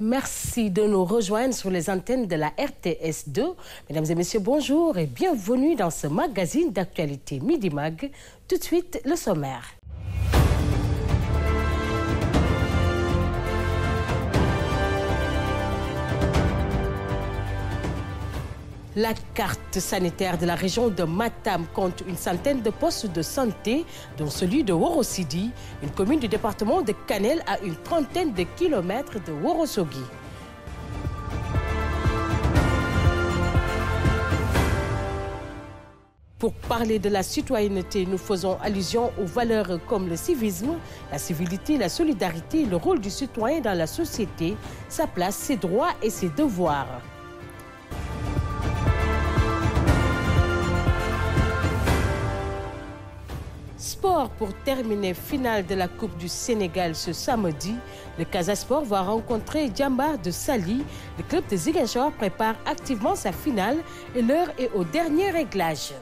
Merci de nous rejoindre sur les antennes de la RTS2. Mesdames et messieurs, bonjour et bienvenue dans ce magazine d'actualité Midi Mag. Tout de suite, le sommaire. La carte sanitaire de la région de Matam compte une centaine de postes de santé, dont celui de Worosidi, une commune du département de Kanel à une trentaine de kilomètres de Worosogi. Pour parler de la citoyenneté, nous faisons allusion aux valeurs comme le civisme, la civilité, la solidarité, le rôle du citoyen dans la société, sa place, ses droits et ses devoirs. Sport pour terminer, finale de la Coupe du Sénégal ce samedi. Le Casa Sport va rencontrer Djambar de Sali. Le club de Ziguinchor prépare activement sa finale et l'heure est au dernier réglage.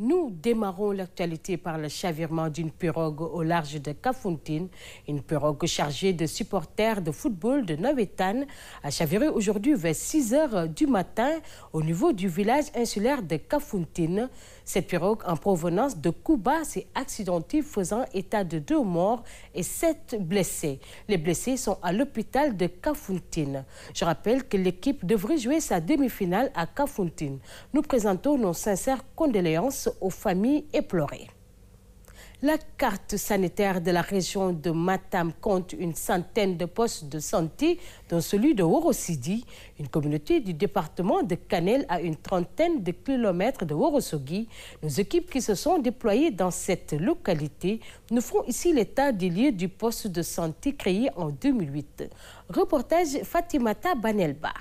Nous démarrons l'actualité par le chavirement d'une pirogue au large de Kafountine. Une pirogue chargée de supporters de football de Navétane a chaviré aujourd'hui vers 6 h du matin au niveau du village insulaire de Kafountine. Cette pirogue en provenance de Kouba s'est accidentée, faisant état de 2 morts et 7 blessés. Les blessés sont à l'hôpital de Kafountine. Je rappelle que l'équipe devrait jouer sa demi-finale à Kafountine. Nous présentons nos sincères condoléances aux familles éplorées. La carte sanitaire de la région de Matam compte une centaine de postes de santé, dont celui de Worosidi, une communauté du département de Kanel à une trentaine de kilomètres de Worosogi. Nos équipes qui se sont déployées dans cette localité nous font ici l'état des lieux du poste de santé créé en 2008. Reportage Fatimata Banelba.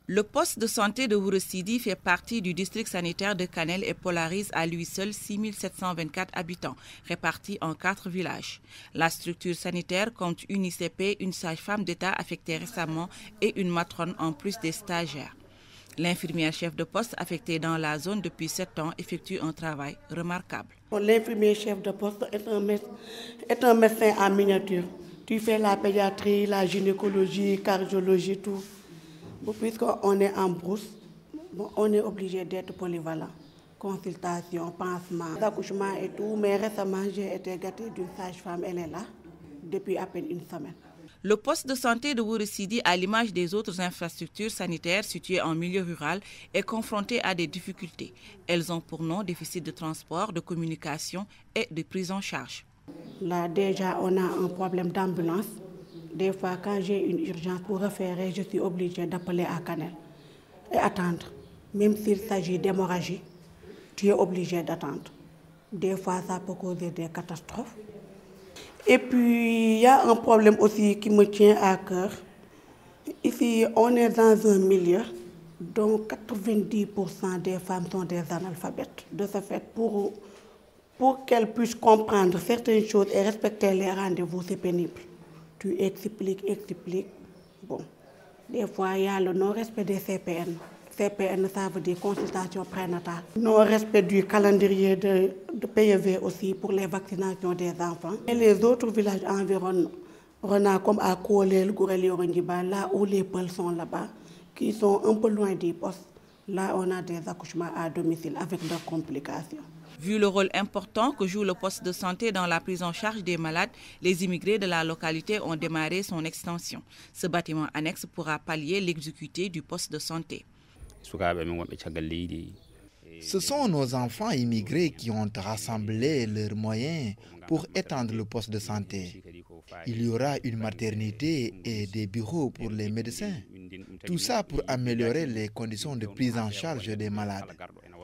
Le poste de santé de Worossidi fait partie du district sanitaire de Kanel et polarise à lui seul 6 724 habitants, répartis en 4 villages. La structure sanitaire compte une ICP, une sage-femme d'État affectée récemment et une matrone en plus des stagiaires. L'infirmière chef de poste affectée dans la zone depuis 7 ans effectue un travail remarquable. L'infirmier chef de poste est un médecin en miniature. Tu fais la pédiatrie, la gynécologie, cardiologie, tout. Puisqu'on est en brousse, on est obligé d'être polyvalent. Consultation, pansement, accouchement et tout. Mais récemment, j'ai été gâtée d'une sage-femme, elle est là, depuis à peine une semaine. Le poste de santé de Worossidi, à l'image des autres infrastructures sanitaires situées en milieu rural, est confronté à des difficultés. Elles ont pour nom déficit de transport, de communication et de prise en charge. Là, déjà, on a un problème d'ambulance. Des fois, quand j'ai une urgence pour référer, je suis obligée d'appeler à Kanel et attendre. Même s'il s'agit d'hémorragie, tu es obligé d'attendre. Des fois, ça peut causer des catastrophes. Et puis, il y a un problème aussi qui me tient à cœur. Ici, on est dans un milieu dont 90% des femmes sont des analphabètes. De ce fait, pour qu'elles puissent comprendre certaines choses et respecter les rendez-vous, c'est pénible. Tu expliques. Bon, des fois, il y a le non-respect des CPN. CPN, ça veut dire consultation prénatale. Non-respect du calendrier de PEV aussi pour les vaccinations des enfants. Et les autres villages environnants, comme à Kolel, Goureli, Orangiba, là où les Peuls sont là-bas, qui sont un peu loin des postes, là, on a des accouchements à domicile avec leurs complications. Vu le rôle important que joue le poste de santé dans la prise en charge des malades, les immigrés de la localité ont démarré son extension. Ce bâtiment annexe pourra pallier l'exiguïté du poste de santé. Ce sont nos enfants immigrés qui ont rassemblé leurs moyens pour étendre le poste de santé. Il y aura une maternité et des bureaux pour les médecins. Tout ça pour améliorer les conditions de prise en charge des malades.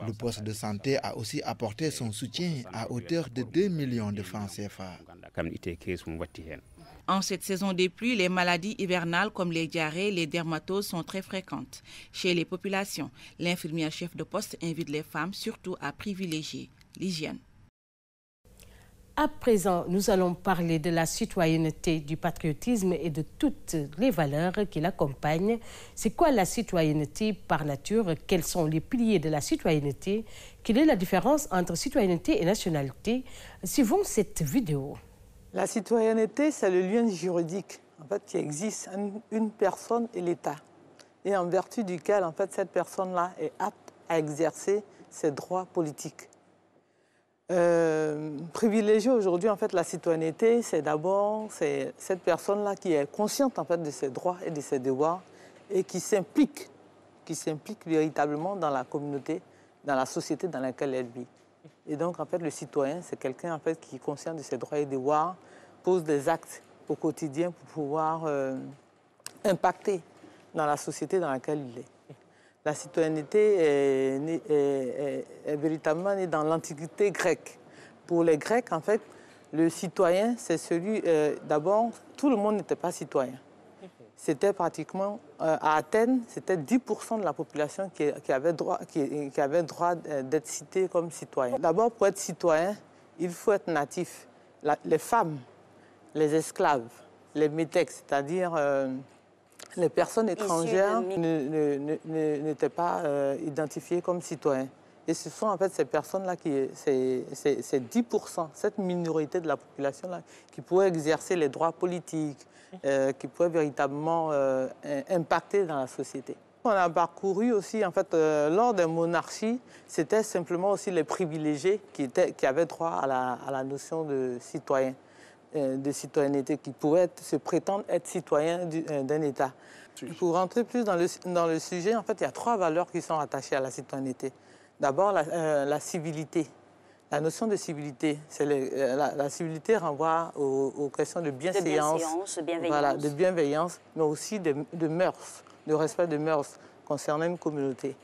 Le poste de santé a aussi apporté son soutien à hauteur de 2 millions de francs CFA. En cette saison des pluies, les maladies hivernales comme les diarrhées, les dermatoses sont très fréquentes. Chez les populations, l'infirmière chef de poste invite les femmes surtout à privilégier l'hygiène. À présent, nous allons parler de la citoyenneté, du patriotisme et de toutes les valeurs qui l'accompagnent. C'est quoi la citoyenneté par nature? Quels sont les piliers de la citoyenneté? Quelle est la différence entre citoyenneté et nationalité? Suivons cette vidéo. La citoyenneté, c'est le lien juridique en fait, qui existe entre une personne et l'État, et en vertu duquel en fait, cette personne-là est apte à exercer ses droits politiques. Privilégier aujourd'hui en fait, la citoyenneté, c'est d'abord cette personne-là qui est consciente en fait, de ses droits et de ses devoirs et qui s'implique véritablement dans la communauté, dans la société dans laquelle elle vit. Et donc, en fait, le citoyen, c'est quelqu'un en fait, qui est conscient de ses droits et devoirs, pose des actes au quotidien pour pouvoir impacter dans la société dans laquelle il est. La citoyenneté est véritablement née dans l'Antiquité grecque. Pour les Grecs, en fait, le citoyen, c'est celui... D'abord, tout le monde n'était pas citoyen. C'était pratiquement... à Athènes, c'était 10% de la population qui avait droit d'être cité comme citoyen. D'abord, pour être citoyen, il faut être natif. Les femmes, les esclaves, les métèques, c'est-à-dire... les personnes étrangères n'étaient pas identifiées comme citoyens. Et ce sont en fait ces personnes-là, c'est 10%, cette minorité de la population-là, qui pourraient exercer les droits politiques, qui pourraient véritablement impacter dans la société. On a parcouru aussi, en fait, lors des monarchies, c'était simplement aussi les privilégiés qui avaient droit à la notion de citoyen. De citoyenneté, qui pourraient se prétendre être citoyens d'un État. Pour rentrer plus dans le sujet, en fait, il y a 3 valeurs qui sont attachées à la citoyenneté. D'abord, la civilité. La notion de civilité, la civilité renvoie aux questions de bienséance, voilà, de bienveillance, mais aussi de mœurs, de respect de mœurs concernant une communauté.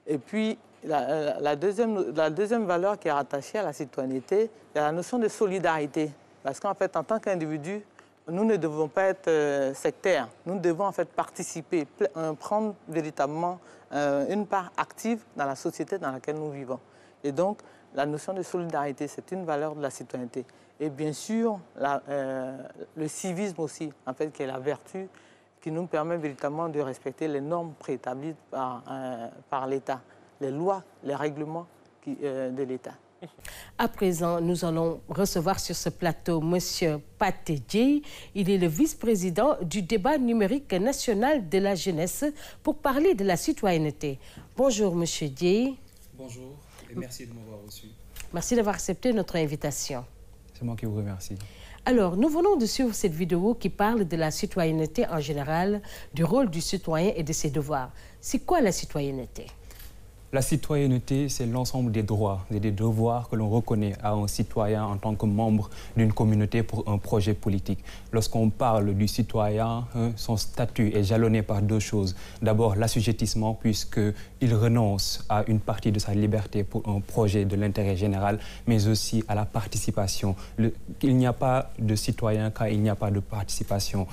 Et puis, la deuxième valeur qui est rattachée à la citoyenneté, c'est la notion de solidarité. Parce qu'en fait, en tant qu'individu, nous ne devons pas être sectaires. Nous devons en fait participer, prendre véritablement une part active dans la société dans laquelle nous vivons. Et donc, la notion de solidarité, c'est une valeur de la citoyenneté. Et bien sûr, le civisme aussi, en fait, qui est la vertu qui nous permet véritablement de respecter les normes préétablies par l'État, les lois, les règlements de l'État. À présent, nous allons recevoir sur ce plateau M. Pathé Dieye. Il est le vice-président du débat numérique national de la jeunesse pour parler de la citoyenneté. Bonjour M. Dieye. Bonjour et merci de m'avoir reçu. Merci d'avoir accepté notre invitation. C'est moi qui vous remercie. Alors, nous venons de suivre cette vidéo qui parle de la citoyenneté en général, du rôle du citoyen et de ses devoirs. C'est quoi la citoyenneté ? La citoyenneté, c'est l'ensemble des droits et des devoirs que l'on reconnaît à un citoyen en tant que membre d'une communauté pour un projet politique. Lorsqu'on parle du citoyen, son statut est jalonné par 2 choses. D'abord, l'assujettissement, puisqu'il renonce à une partie de sa liberté pour un projet de l'intérêt général, mais aussi à la participation. Il n'y a pas de citoyen car il n'y a pas de participation.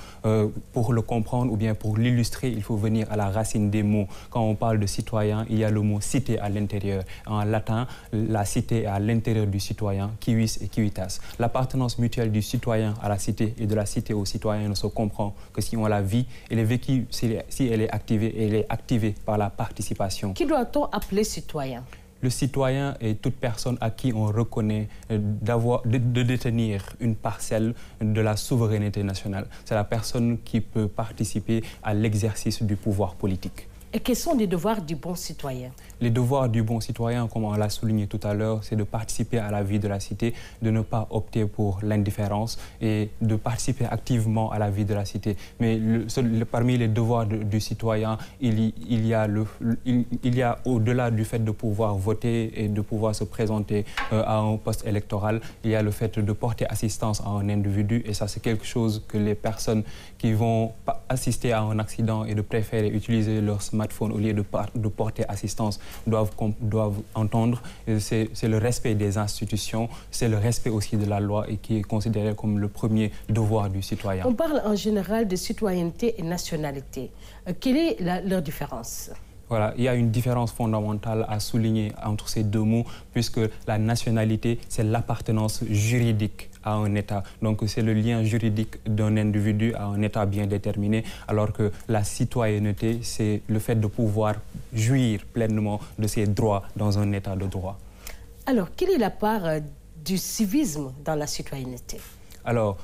Pour le comprendre ou bien pour l'illustrer, il faut venir à la racine des mots. Quand on parle de citoyen, il y a le mot cité à l'intérieur. En latin, la cité est à l'intérieur du citoyen, civis et civitas. L'appartenance mutuelle du citoyen à la cité et de la cité au citoyen ne se comprend que si on la vit. Elle est vécue, si elle est activée par la participation. Qui doit-on appeler citoyen ? Le citoyen est toute personne à qui on reconnaît de détenir une parcelle de la souveraineté nationale. C'est la personne qui peut participer à l'exercice du pouvoir politique. Et quels sont les devoirs du bon citoyen? Les devoirs du bon citoyen, comme on l'a souligné tout à l'heure, c'est de participer à la vie de la cité, de ne pas opter pour l'indifférence et de participer activement à la vie de la cité. Mais parmi les devoirs du citoyen, il y a au-delà du fait de pouvoir voter et de pouvoir se présenter à un poste électoral, il y a le fait de porter assistance à un individu. Et ça, c'est quelque chose que les personnes qui vont assister à un accident et de préférer utiliser leur smartphone au lieu de porter assistance doivent entendre. C'est le respect des institutions, c'est le respect aussi de la loi et qui est considéré comme le premier devoir du citoyen. On parle en général de citoyenneté et nationalité. Quelle est leur différence? Voilà, il y a une différence fondamentale à souligner entre ces deux mots, puisque la nationalité, c'est l'appartenance juridique à un État. Donc c'est le lien juridique d'un individu à un État bien déterminé, alors que la citoyenneté, c'est le fait de pouvoir jouir pleinement de ses droits dans un État de droit. Alors, quelle est la part du civisme dans la citoyenneté? Alors,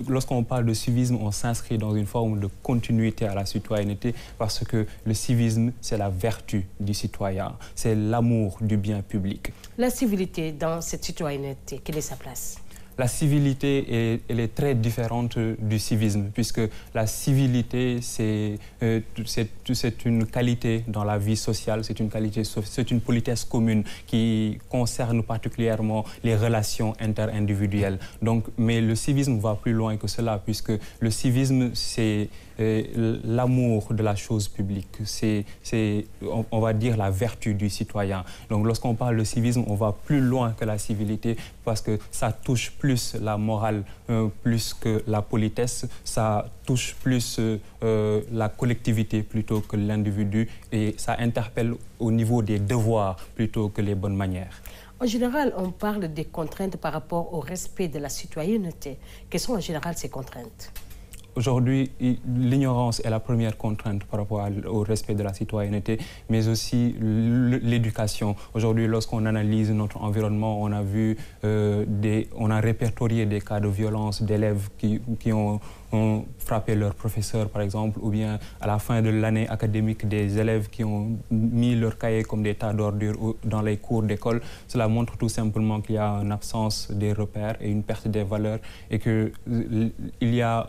lorsqu'on parle de civisme, on s'inscrit dans une forme de continuité à la citoyenneté parce que le civisme, c'est la vertu du citoyen, c'est l'amour du bien public. La civilité dans cette citoyenneté, quelle est sa place? La civilité, elle est très différente du civisme, puisque la civilité, c'est une qualité dans la vie sociale, c'est une politesse commune qui concerne particulièrement les relations interindividuelles. Donc, mais le civisme va plus loin que cela, puisque le civisme, c'est l'amour de la chose publique, c'est, on va dire, la vertu du citoyen. Donc, lorsqu'on parle de civisme, on va plus loin que la civilité, parce que ça touche plus la morale, plus que la politesse, ça touche plus la collectivité plutôt que l'individu, et ça interpelle au niveau des devoirs plutôt que les bonnes manières. En général, on parle des contraintes par rapport au respect de la citoyenneté. Quelles sont en général ces contraintes? Aujourd'hui, l'ignorance est la première contrainte par rapport au respect de la citoyenneté, mais aussi l'éducation. Aujourd'hui, lorsqu'on analyse notre environnement, on a vu, on a répertorié des cas de violence d'élèves qui ont frappé leur professeur, par exemple, ou bien à la fin de l'année académique, des élèves qui ont mis leur cahier comme des tas d'ordures dans les cours d'école. Cela montre tout simplement qu'il y a une absence des repères et une perte des valeurs, et qu'il y a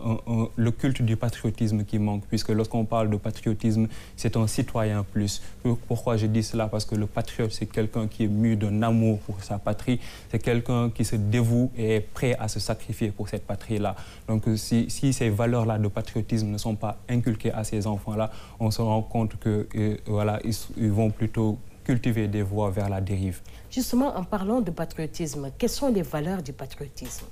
le culte du patriotisme qui manque, puisque lorsqu'on parle de patriotisme, c'est un citoyen plus. Pourquoi je dis cela? Parce que le patriote, c'est quelqu'un qui est mû d'un amour pour sa patrie, c'est quelqu'un qui se dévoue et est prêt à se sacrifier pour cette patrie-là. Donc si ces valeurs-là de patriotisme ne sont pas inculquées à ces enfants-là, on se rend compte que voilà, ils vont plutôt cultiver des voies vers la dérive. Justement, en parlant de patriotisme, quelles sont les valeurs du patriotisme?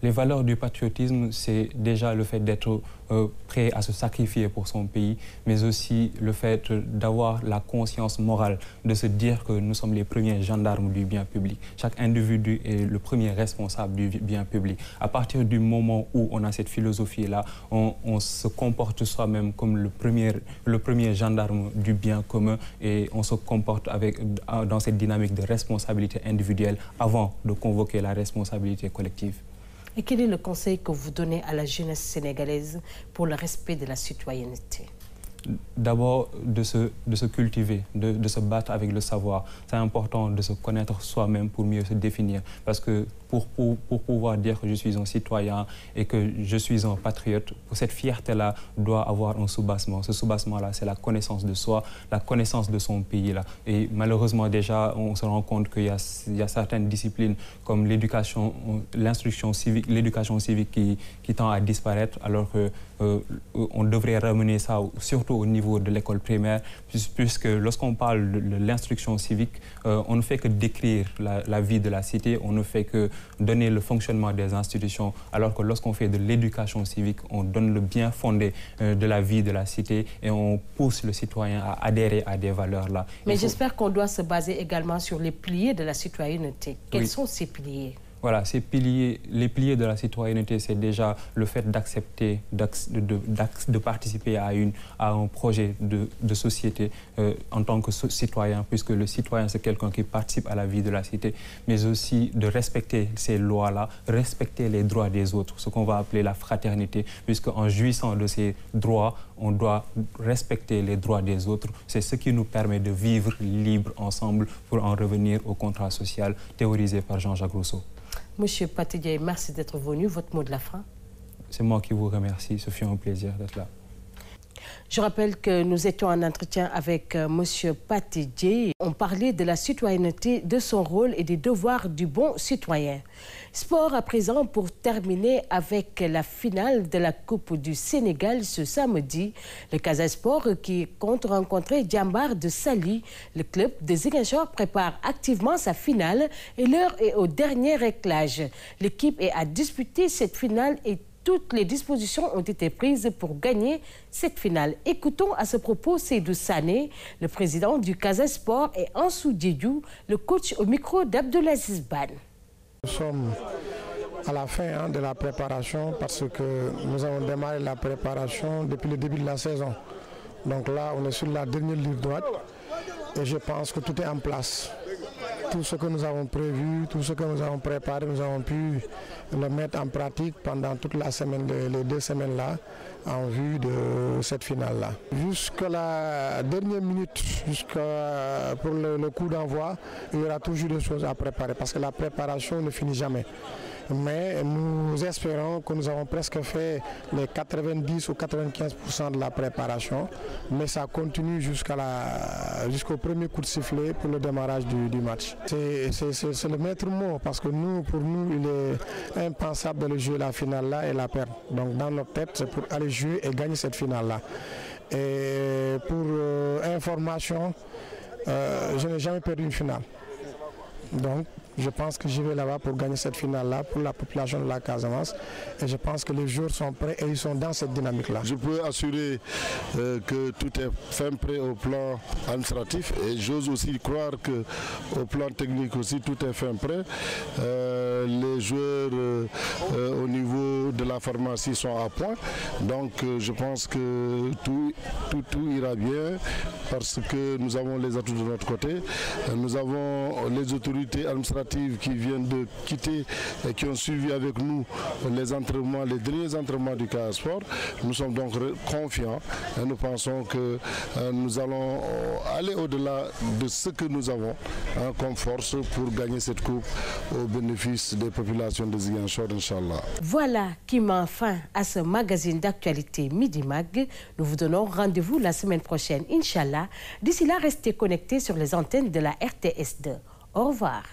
Les valeurs du patriotisme, c'est déjà le fait d'être prêt à se sacrifier pour son pays, mais aussi le fait d'avoir la conscience morale, de se dire que nous sommes les premiers gendarmes du bien public. Chaque individu est le premier responsable du bien public. À partir du moment où on a cette philosophie-là, on se comporte soi-même comme le premier gendarme du bien commun, et on se comporte dans cette dynamique de responsabilité individuelle avant de convoquer la responsabilité collective. Et quel est le conseil que vous donnez à la jeunesse sénégalaise pour le respect de la citoyenneté? D'abord, de se cultiver, de se battre avec le savoir. C'est important de se connaître soi-même pour mieux se définir. Parce que pour pouvoir dire que je suis un citoyen et que je suis un patriote, cette fierté-là doit avoir un soubassement. Ce soubassement-là, c'est la connaissance de soi, la connaissance de son pays-là. Et malheureusement, déjà, on se rend compte qu'il y a certaines disciplines comme l'éducation, l'instruction civique, l'éducation civique qui tend à disparaître, alors que on devrait ramener ça surtout au niveau de l'école primaire, puisque lorsqu'on parle de l'instruction civique, on ne fait que décrire la vie de la cité, on ne fait que donner le fonctionnement des institutions, alors que lorsqu'on fait de l'éducation civique, on donne le bien fondé de la vie de la cité et on pousse le citoyen à adhérer à des valeurs-là. Mais j'espère qu'on doit se baser également sur les piliers de la citoyenneté. Quels sont ces piliers? Voilà, les piliers de la citoyenneté, c'est déjà le fait d'accepter, de participer à un projet de société en tant que citoyen, puisque le citoyen, c'est quelqu'un qui participe à la vie de la cité, mais aussi de respecter ces lois-là, respecter les droits des autres, ce qu'on va appeler la fraternité, puisqu'en jouissant de ces droits, on doit respecter les droits des autres. C'est ce qui nous permet de vivre libre ensemble, pour en revenir au contrat social théorisé par Jean-Jacques Rousseau. Monsieur Pathé Diaye, merci d'être venu. Votre mot de la fin? C'est moi qui vous remercie. Ce fut un plaisir d'être là. Je rappelle que nous étions en entretien avec monsieur Pathé Diaye. On parlait de la citoyenneté, de son rôle et des devoirs du bon citoyen. Sport à présent, pour terminer avec la finale de la Coupe du Sénégal ce samedi. Le Casa Sport qui compte rencontrer Diambar de Saly. Le club de Ziguinchor prépare activement sa finale et l'heure est au dernier réglage. L'équipe est à disputer cette finale et toutes les dispositions ont été prises pour gagner cette finale. Écoutons à ce propos Seydou Sané, le président du Casa Sport, et Ansou Diédiou, le coach au micro d'Abdelaziz Ban. Nous sommes à la fin de la préparation parce que nous avons démarré la préparation depuis le début de la saison. Donc là, on est sur la dernière ligne droite et je pense que tout est en place. Tout ce que nous avons prévu, tout ce que nous avons préparé, nous avons pu le mettre en pratique pendant toute la semaine, les 2 semaines-là, en vue de cette finale-là. Jusqu'à la dernière minute, pour le coup d'envoi, il y aura toujours des choses à préparer parce que la préparation ne finit jamais. Mais nous espérons que nous avons presque fait les 90 ou 95% de la préparation, mais ça continue jusqu'au premier coup de sifflet pour le démarrage du match. C'est le maître mot parce que pour nous, il est impensable de jouer la finale-là et la perdre. Donc dans notre tête, c'est pour aller jouer et gagner cette finale-là. Et pour information, je n'ai jamais perdu une finale. Donc, je pense que je vais là-bas pour gagner cette finale-là pour la population de la Casamance. Et je pense que les joueurs sont prêts et ils sont dans cette dynamique-là. Je peux assurer que tout est fin prêt au plan administratif et j'ose aussi croire qu'au plan technique aussi tout est fin prêt. Les joueurs au niveau de la pharmacie sont à point. Donc je pense que tout ira bien parce que nous avons les atouts de notre côté. Nous avons les autorités administratives qui viennent de quitter et qui ont suivi avec nous les derniers entraînements du Casa Sport. Nous sommes donc confiants et nous pensons que nous allons aller au-delà de ce que nous avons comme force pour gagner cette coupe au bénéfice des populations de Ziguinchor, Inch'Allah. Voilà qui met fin à ce magazine d'actualité Midi Mag. Nous vous donnons rendez-vous la semaine prochaine, Inch'Allah. D'ici là, restez connectés sur les antennes de la RTS2. Au revoir.